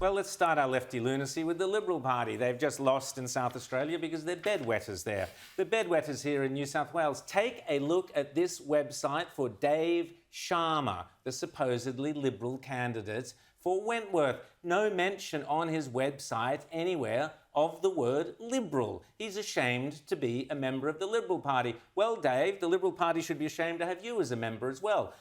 Well, let's start our lefty lunacy with the Liberal Party. They've just lost in South Australia because they're bedwetters there. The bedwetters here in New South Wales. Take a look at this website for Dave Sharma, the supposedly Liberal candidate for Wentworth. No mention on his website anywhere of the word Liberal. He's ashamed to be a member of the Liberal Party. Well, Dave, the Liberal Party should be ashamed to have you as a member as well.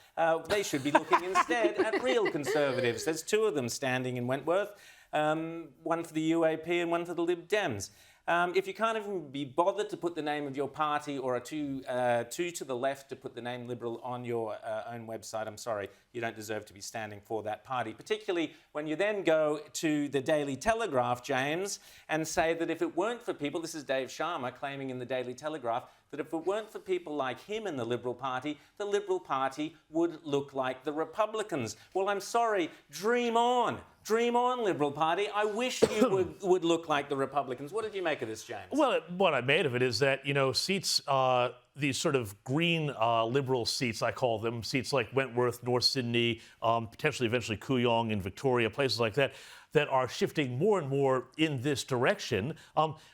They should be looking instead at real Conservatives. There's two of them standing in Wentworth, one for the UAP and one for the Lib Dems. If you can't even be bothered to put the name of your party or two to the left to put the name Liberal on your own website, I'm sorry, you don't deserve to be standing for that party, particularly when you then go to the Daily Telegraph, James, and say that if it weren't for people, this is Dave Sharma claiming in the Daily Telegraph, that if it weren't for people like him in the Liberal Party would look like the Republicans. Well, I'm sorry, dream on. Dream on, Liberal Party. I wish you would look like the Republicans. What did you make of this, James? Well, what I made of it is that, seats, these sort of green Liberal seats, I call them, seats like Wentworth, North Sydney, potentially eventually Kooyong in Victoria, places like that, that are shifting more and more in this direction.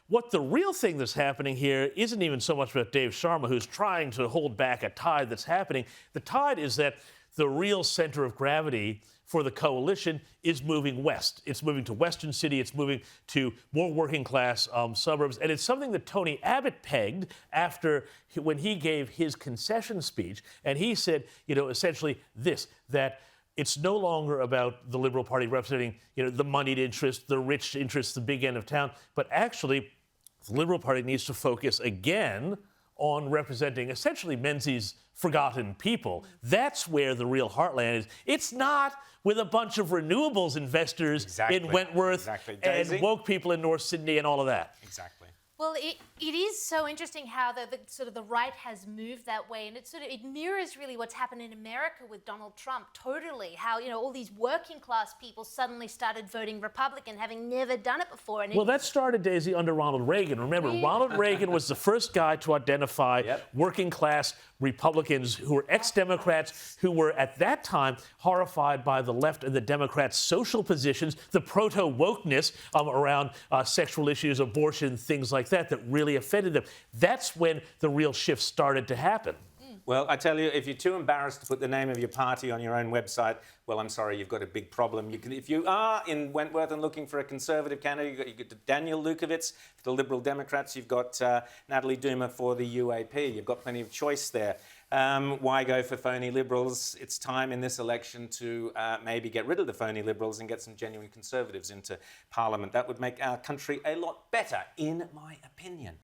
What the real thing that's happening here isn't even so much about Dave Sharma, who's trying to hold back a tide that's happening. The tide is that the real center of gravity for the coalition is moving west. It's moving to Western Sydney. It's moving to more working-class suburbs. And it's something that Tony Abbott pegged when he gave his concession speech. And he said, essentially this, that it's no longer about the Liberal Party representing, the moneyed interest, the rich interest, the big end of town, but actually the Liberal Party needs to focus again on representing essentially Menzies' forgotten people. That's where the real heartland is. It's not with a bunch of renewables investors in Wentworth and woke people in North Sydney and all of that. Exactly. Well, it is so interesting how the right has moved that way, and it mirrors really what's happened in America with Donald Trump. Totally, how all these working class people suddenly started voting Republican, having never done it before. And that started, Daisy, under Ronald Reagan. Remember, Ronald Reagan was the first guy to identify working class Republicans who were ex-Democrats who were at that time horrified by the left and the Democrats' social positions, the proto-wokeness around sexual issues, abortion, things like that really offended them. That's when the real shift started to happen. Well, I tell you, if you're too embarrassed to put the name of your party on your own website, well, I'm sorry, you've got a big problem. If you are in Wentworth and looking for a Conservative candidate, you've got Daniel Lukovitz for the Liberal Democrats, you've got Natalie Duma for the UAP. You've got plenty of choice there. Why go for phony Liberals? It's time in this election to maybe get rid of the phony Liberals and get some genuine Conservatives into Parliament. That would make our country a lot better, in my opinion.